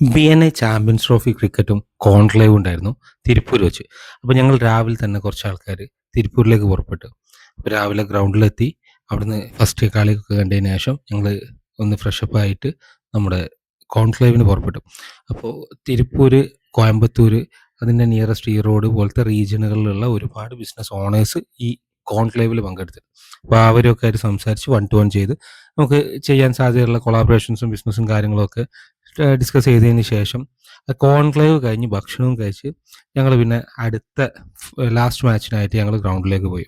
BNI champions trophy ക്രിക്കറ്റും കോൺക്ലേവും ഉണ്ടായിരുന്നു തിരുപ്പൂർ വെച്ച്. അപ്പോൾ ഞങ്ങൾ രാവിലെ തന്നെ കുറച്ച് ആൾക്കാർ തിരുപ്പൂരിലേക്ക് പുറപ്പെട്ടു. അപ്പോൾ രാവിലെ ഗ്രൗണ്ടിലെത്തി. അവിടുന്ന് ഫസ്റ്റ് കളിയൊക്കെ കണ്ടതിന് ശേഷം ഞങ്ങൾ ഒന്ന് ഫ്രഷപ്പ് ആയിട്ട് നമ്മുടെ കോൺക്ലേവിന് പുറപ്പെട്ടു. അപ്പോൾ തിരുപ്പൂർ, കോയമ്പത്തൂർ, അതിൻ്റെ നിയറസ്റ്റ് ഈറോഡ് പോലത്തെ റീജിയനുകളിലുള്ള ഒരുപാട് ബിസിനസ് ഓണേഴ്സ് ഈ കോൺക്ലേവിൽ പങ്കെടുത്തു. അപ്പോൾ അവരൊക്കെ ആയിട്ട് സംസാരിച്ച് 1 to 1 ചെയ്ത് നമുക്ക് ചെയ്യാൻ സാധ്യതയുള്ള കൊളാബറേഷൻസും ബിസിനസ്സും കാര്യങ്ങളൊക്കെ ഡിസ്കസ് ചെയ്തതിന് ശേഷം കോൺക്ലേവ് കഴിഞ്ഞ് ഭക്ഷണവും കഴിച്ച് ഞങ്ങൾ പിന്നെ അടുത്ത ലാസ്റ്റ് മാച്ചിനായിട്ട് ഞങ്ങൾ ഗ്രൗണ്ടിലേക്ക് പോയി.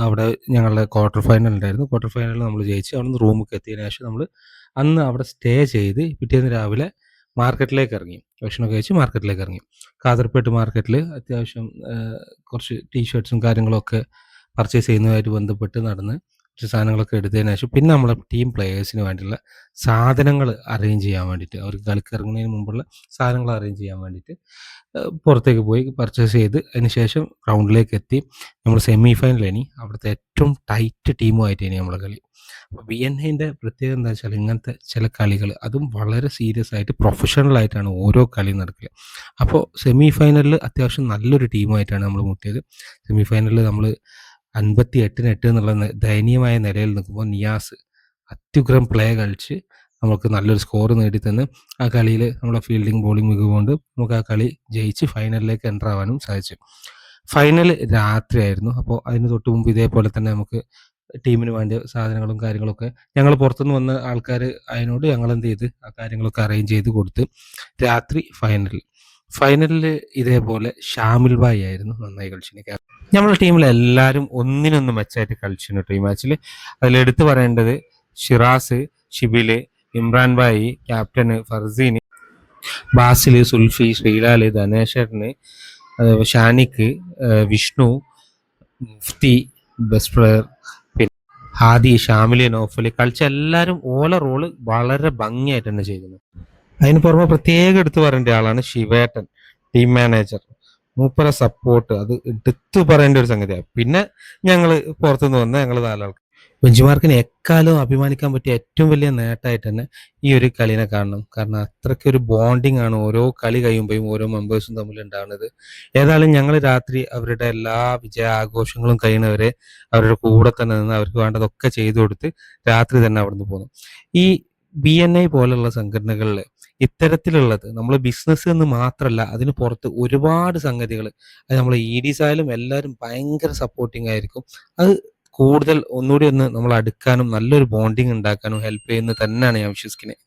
അവിടെ ഞങ്ങളുടെ ക്വാർട്ടർ ഫൈനൽ ഉണ്ടായിരുന്നു. ക്വാർട്ടർ ഫൈനലിൽ നമ്മൾ ജയിച്ച് അവിടുന്ന് റൂമിലേക്ക് എത്തിയതിന് ശേഷം നമ്മൾ അന്ന് അവിടെ സ്റ്റേ ചെയ്ത് പിറ്റേന്ന് രാവിലെ മാർക്കറ്റിലേക്ക് ഇറങ്ങി. ഭക്ഷണമൊക്കെ കഴിച്ച് മാർക്കറ്റിലേക്ക് ഇറങ്ങി. കാതർപേട്ട് മാർക്കറ്റിൽ അത്യാവശ്യം കുറച്ച് ടീഷർട്ട്സും കാര്യങ്ങളൊക്കെ പർച്ചേസ് ചെയ്യുന്നതുമായിട്ട് ബന്ധപ്പെട്ട് നടന്ന് കുറച്ച് സാധനങ്ങളൊക്കെ എടുത്തതിന് ശേഷം പിന്നെ നമ്മളെ ടീം പ്ലെയേഴ്സിന് വേണ്ടിയുള്ള സാധനങ്ങൾ അറേഞ്ച് ചെയ്യാൻ വേണ്ടിയിട്ട്, അവർക്ക് കളിക്കിറങ്ങുന്നതിന് മുമ്പുള്ള സാധനങ്ങൾ അറേഞ്ച് ചെയ്യാൻ വേണ്ടിയിട്ട് പുറത്തേക്ക് പോയി പർച്ചേസ് ചെയ്ത് അതിന് ശേഷം ഗ്രൗണ്ടിലേക്ക് എത്തി. നമ്മൾ സെമി ഫൈനലിനി അവിടുത്തെ ഏറ്റവും ടൈറ്റ് ടീമുമായിട്ട് ഇനി നമ്മളെ കളി. അപ്പോൾ BNIൻ്റെ പ്രത്യേകത എന്താ വെച്ചാൽ ഇങ്ങനത്തെ ചില കളികൾ അതും വളരെ സീരിയസ് ആയിട്ട് പ്രൊഫഷണലായിട്ടാണ് ഓരോ കളി നടക്കുക. അപ്പോൾ സെമി ഫൈനലിൽ അത്യാവശ്യം നല്ലൊരു ടീമുമായിട്ടാണ് നമ്മൾ മുട്ടിയത്. സെമി ഫൈനലിൽ നമ്മൾ 58-8 എന്നുള്ള ദയനീയമായ നിലയിൽ നിൽക്കുമ്പോൾ നിയാസ് അത്യുഗ്രം പ്ലേ കളിച്ച് നമുക്ക് നല്ലൊരു സ്കോർ നേടിത്തന്ന് ആ കളിയിൽ നമ്മളെ ഫീൽഡിങ് ബോളിംഗ് മികവ് കൊണ്ട് നമുക്ക് ആ കളി ജയിച്ച് ഫൈനലിലേക്ക് എൻ്റർ ആവാനും സാധിച്ചു. ഫൈനൽ രാത്രിയായിരുന്നു. അപ്പോൾ അതിന് തൊട്ട് മുമ്പ് ഇതേപോലെ തന്നെ നമുക്ക് ടീമിന് വേണ്ട സാധനങ്ങളും കാര്യങ്ങളൊക്കെ ഞങ്ങൾ പുറത്തുനിന്ന് വന്ന ആൾക്കാർ അതിനോട് ഞങ്ങൾ എന്ത് ചെയ്ത് ആ കാര്യങ്ങളൊക്കെ അറേഞ്ച് ചെയ്ത് കൊടുത്ത് രാത്രി ഫൈനലിൽ ഇതേപോലെ ഷാമിൽ ഭായി ആയിരുന്നു നന്നായി കളിച്ചിന്. നമ്മുടെ ടീമിൽ എല്ലാവരും ഒന്നിനൊന്ന് മെച്ചമായിട്ട് കളിച്ചിരുന്നു കേട്ടോ ഈ മാച്ചിൽ. അതിലെടുത്ത് പറയേണ്ടത് Shiraz, Shibil, Imran Bhai, captain Farseen, Basil, Sulfi, Sreelal, Dhaneshwaran, Shanik, Vishnu, Mufti, best player, പിന്നെ ഹാദി, ഷാമിലി, നോഫലി കളിച്ച എല്ലാവരും ഓല റോള് വളരെ ഭംഗിയായിട്ട് തന്നെ ചെയ്യുന്നു. അതിന് പുറമെ പ്രത്യേകം എടുത്തു പറയേണ്ട ആളാണ് ശിവേട്ടൻ, ടീം മാനേജർ. മൂപ്പര സപ്പോർട്ട് അത് എടുത്തു പറയേണ്ട ഒരു സംഗതിയാണ്. പിന്നെ ഞങ്ങൾ പുറത്തുനിന്ന് വന്ന ഞങ്ങൾ 4 ആൾക്ക് ബെഞ്ചുമാർക്കിന് എക്കാലവും അഭിമാനിക്കാൻ പറ്റിയ ഏറ്റവും വലിയ നേട്ടമായിട്ട് തന്നെ ഈ ഒരു കളിനെ കാണണം. കാരണം അത്രയ്ക്കൊരു ബോണ്ടിങ് ആണ് ഓരോ കളി കഴിയുമ്പോഴും ഓരോ മെമ്പേഴ്സും തമ്മിൽ ഉണ്ടാകുന്നത്. ഏതായാലും ഞങ്ങൾ രാത്രി അവരുടെ എല്ലാ വിജയാഘോഷങ്ങളും കഴിയുന്നവരെ അവരുടെ കൂടെ തന്നെ നിന്ന് അവർക്ക് വേണ്ടതൊക്കെ ചെയ്തു കൊടുത്ത് രാത്രി തന്നെ അവിടുന്ന് പോന്നു. ഈ BNI പോലുള്ള സംഘടനകളിൽ ഇത്തരത്തിലുള്ളത് നമ്മൾ ബിസിനസ് എന്ന് മാത്രമല്ല അതിന് പുറത്ത് ഒരുപാട് സംഗതികൾ, അത് നമ്മൾ EDs ആയാലും എല്ലാവരും ഭയങ്കര സപ്പോർട്ടിങ് ആയിരിക്കും. അത് കൂടുതൽ ഒന്നുകൂടി ഒന്ന് നമ്മൾ അടുക്കാനും നല്ലൊരു ബോണ്ടിങ് ഉണ്ടാക്കാനും ഹെൽപ്പ് ചെയ്യുന്നത് തന്നെയാണ് ഞാൻ വിശ്വസിക്കുന്നത്.